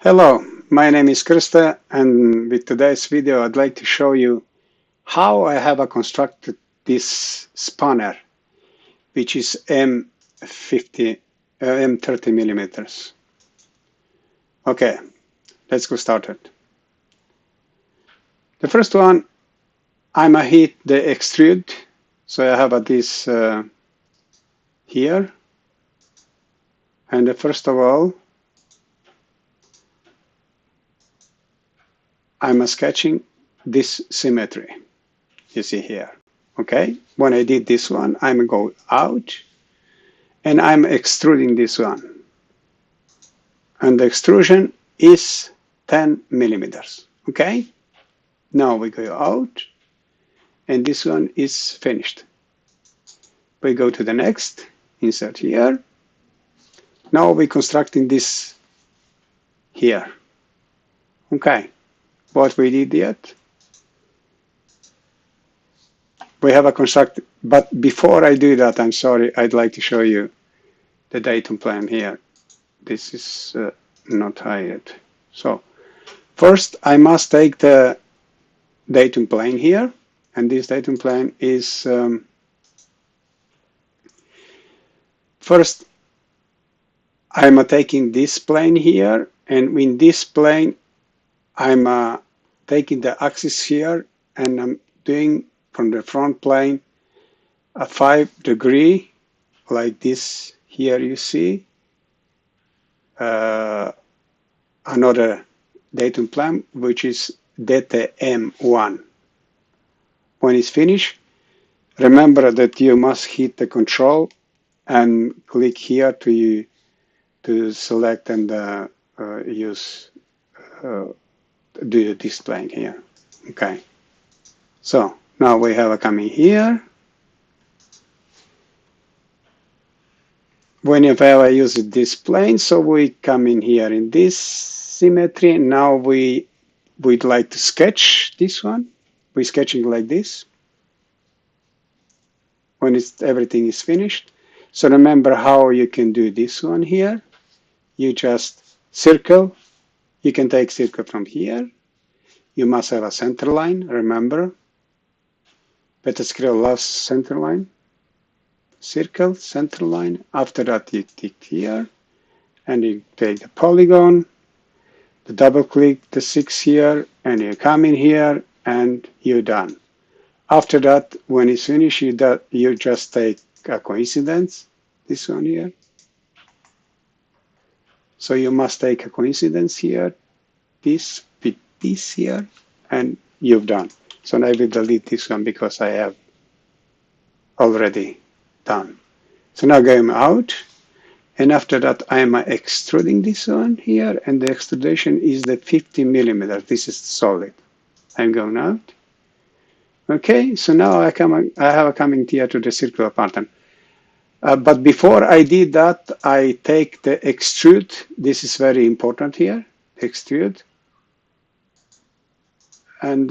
Hello, my name is Krista, and with today's video I'd like to show you how I have constructed this spanner, which is M30 millimeters. Okay, let's go started. The first one, I'm a hit the extrude, so I have this here, and first of all I'm sketching this symmetry you see here. Okay, when I did this one, I'm go out and I'm extruding this one. And the extrusion is 10 millimeters. Okay, now we go out and this one is finished. We go to the next, insert here. Now we're constructing this here. Okay, what we did yet? We have a construct, but before I do that, I'm sorry, I'd like to show you the datum plan here. This is not high yet. So first I must take the datum plane here, and this datum plane is first I'm taking this plane here, and in this plane I'm taking the axis here, and I'm doing from the front plane a 5-degree like this here you see. Another datum plan which is DTM1. When it's finished, remember that you must hit the control and click here to select and use do this plane here. Okay, so now we have a coming here. Whenever I use this plane, so we come in here in this symmetry. Now we'd like to sketch this one. We're sketching like this when everything is finished. So remember how you can do this one here. You just circle. You can take circle from here. You must have a center line, remember. PTC Creo loves center line. Circle, center line. After that you click here and you take the polygon, the double click the 6 here, and you come in here and you're done. After that, when it's finished, you just take a coincidence, this one here. So you must take a coincidence here, this with this here, and you've done. So now I will delete this one because I have already done. So now going out, and after that I'm extruding this one here, and the extrudation is the 50 millimeters. This is solid. I'm going out. Okay, so now I have a coming here to the circular pattern. But before I did that, I take the extrude. This is very important here, extrude. And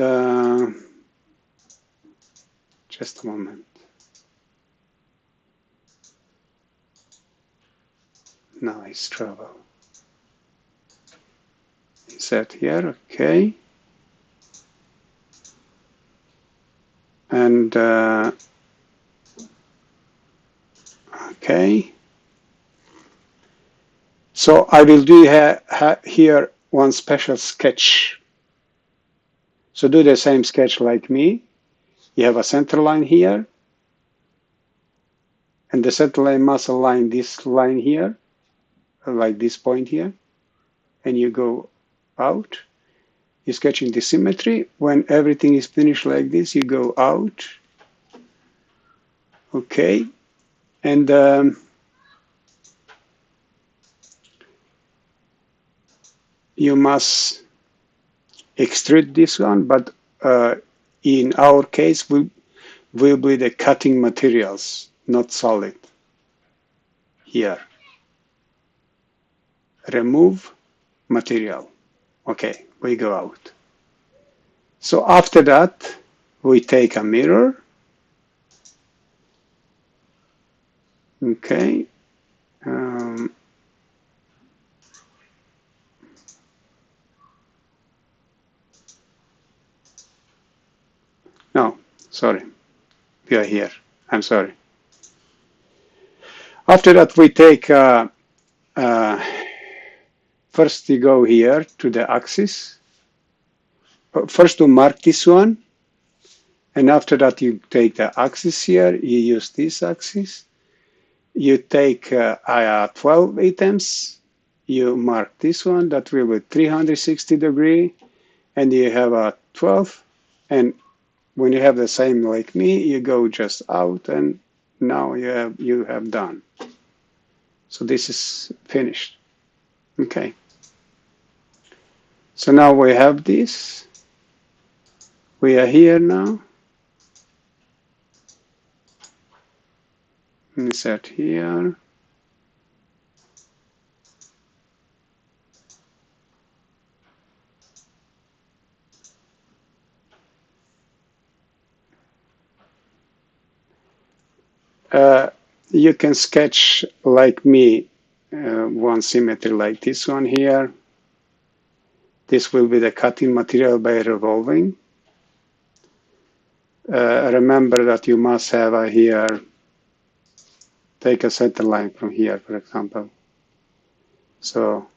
just a moment. Now it's trouble. Insert here, okay. And okay. So I will do here one special sketch. So do the same sketch like me. You have a center line here, and the center line must align this line here, like this point here, and you go out. You're sketching the symmetry. When everything is finished like this, you go out. Okay, and you must extrude this one, but in our case, will be the cutting materials, not solid. Here, remove material. Okay, we go out. So after that, we take a mirror. Okay. Sorry, we are here. I'm sorry. After that, we take first you go here to the axis. First to mark this one, and after that you take the axis here. You use this axis. You take 12 items. You mark this one. That will be 360 degree, and you have a 12. And when you have the same like me, you go just out, and now you have done. So this is finished. Okay. So now we have this. We are here now. Insert here. You can sketch like me one symmetry like this one here. This will be the cutting material by revolving. Remember that you must have here, take a center line from here, for example. So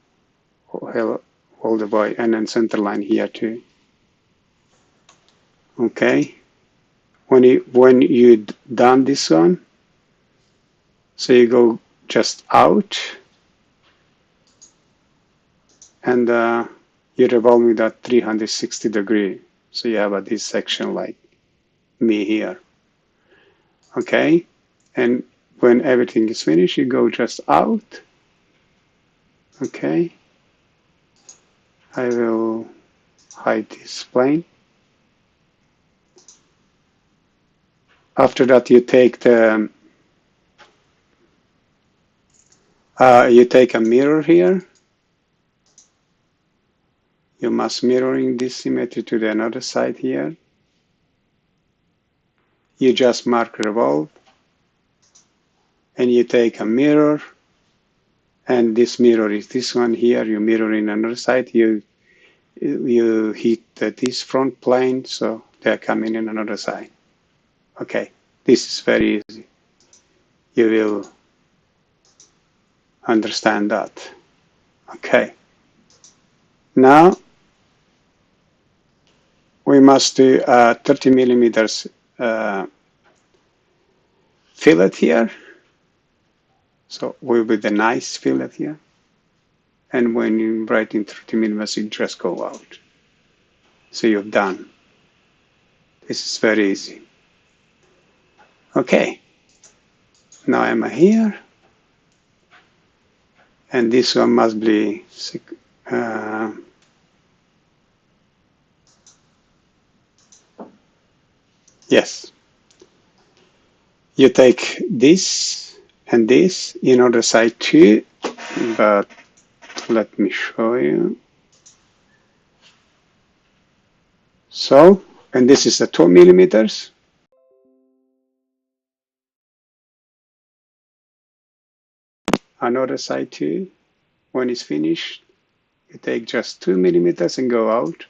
hold the way, and then center line here too. Okay. When you done this one, so you go just out, and you revolve with that 360 degree. So you have a dissection like me here. Okay, and when everything is finished, you go just out. Okay, I will hide this plane. After that, you take the you take a mirror here. You must mirroring this symmetry to the another side here. You just mark revolve, and you take a mirror, and this mirror is this one here. You mirror in another side. You hit this front plane, so they're coming in another side. Okay, this is very easy. You will understand that. Okay. Now we must do 30 millimeters fillet here. So will be the nice fillet here. And when you write in 30 millimeters, you just go out. So you've done. This is very easy. Okay. Now I'm here. And this one must be yes. You take this and this in other side too, but let me show you. So, and this is the 2 millimeters. Another side too. When it's finished, you take just 2 millimeters and go out,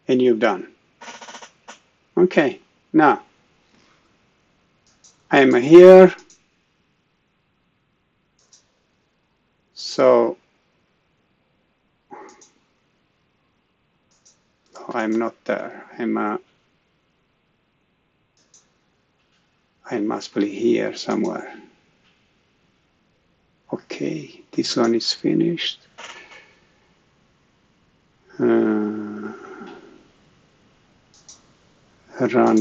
and you've done. Okay, now I'm here. So I'm not there. I must be here somewhere. Okay, this one is finished. Round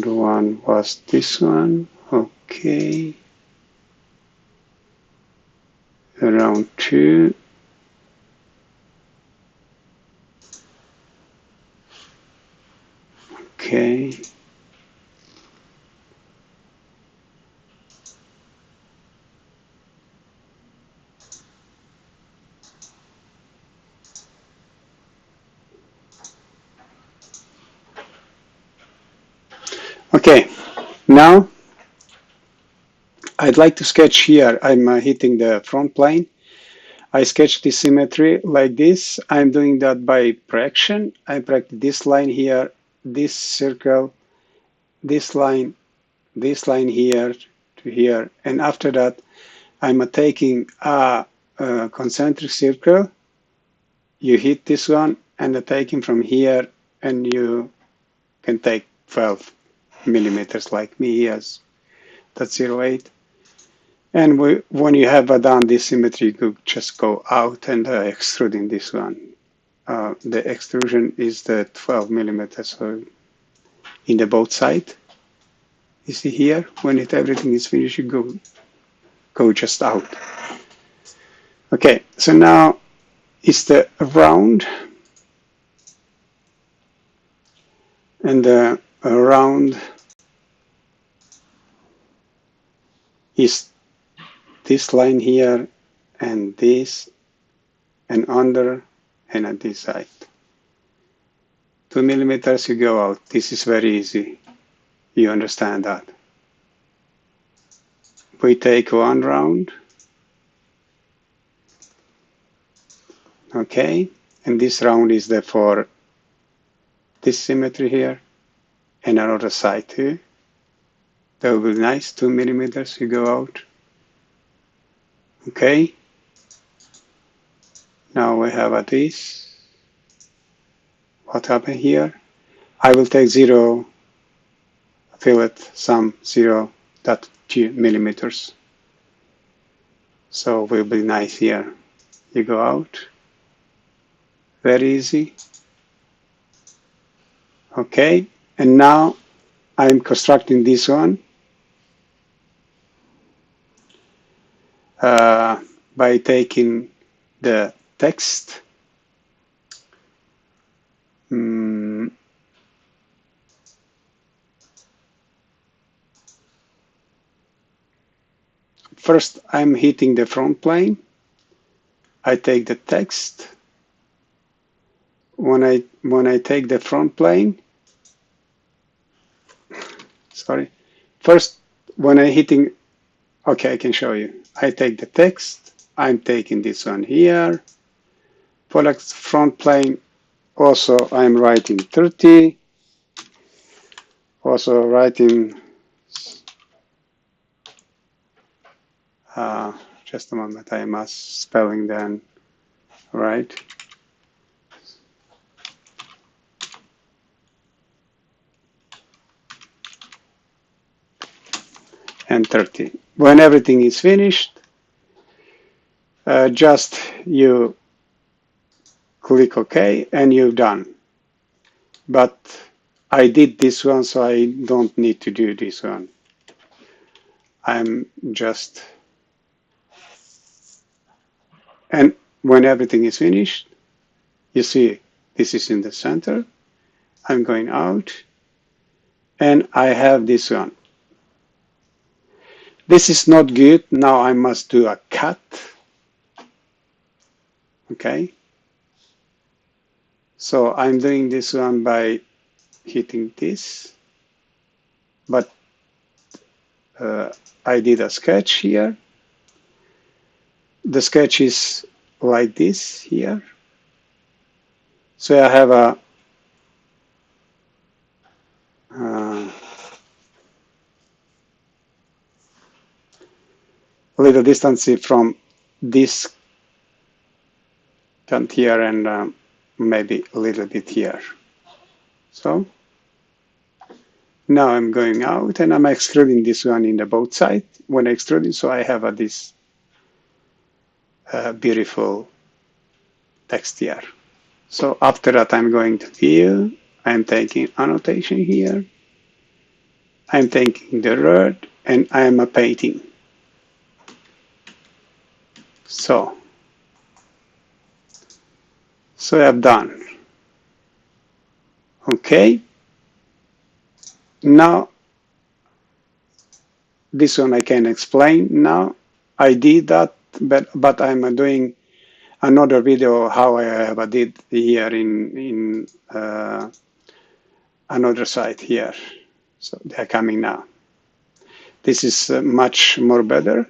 one was this one. Okay. Round two. Okay. Okay, now I'd like to sketch here. I'm hitting the front plane. I sketch the symmetry like this. I'm doing that by projection. I project this line here, this circle, this line here to here, and after that I'm taking a concentric circle. You hit this one and taking from here, and you can take 12 millimeters like me here. That's 0.8. And when you have done this symmetry, you just go out and extruding this one. The extrusion is the 12 millimeters, so in the both side. You see here, when everything is finished, you go just out. Okay, so now is the round, and the round is this line here, and this, and under, and at this side. 2 millimeters, you go out. This is very easy. You understand that. We take one round. Okay, and this round is there for this symmetry here, and another side too. That will be nice. 2 millimeters, you go out. Okay. Now we have this. What happened here? I will take 0 fillet, some 0.2 millimeters. So it will be nice here. You go out. Very easy. Okay, and now I'm constructing this one by taking the text. First, I'm hitting the front plane. I take the text. When I take the front plane, sorry. First, when I hitting, okay, I can show you. I take the text. I'm taking this one here. For the front plane, also I'm writing 30. Also writing. Just a moment, I must spelling them right. And 30. When everything is finished, just you click OK and you're done. But I did this one, so I don't need to do this one. I'm just, and when everything is finished, you see this is in the center. I'm going out, and I have this one. This is not good. Now I must do a cut. Okay. So I'm doing this one by hitting this, but I did a sketch here. The sketch is like this here. So I have a little distance from this count here and maybe a little bit here. So now I'm going out and I'm extruding this one in the both side. When extruding, so I have this beautiful text here. So after that, I'm going to view. I'm taking annotation here. I'm taking the word and I'm painting. So I've done. Okay. Now this one I can explain now. I did that, but I'm doing another video how I did here in another site here. So they're coming now. This is much more better.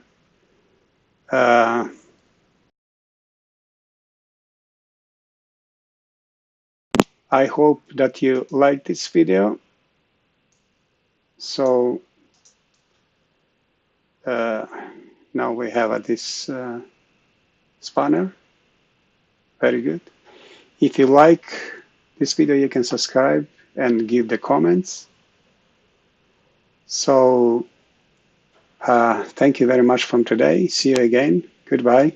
I hope that you like this video. So now we have this spanner. Very good. If you like this video, you can subscribe and give the comments. So thank you very much from today. See you again. Goodbye.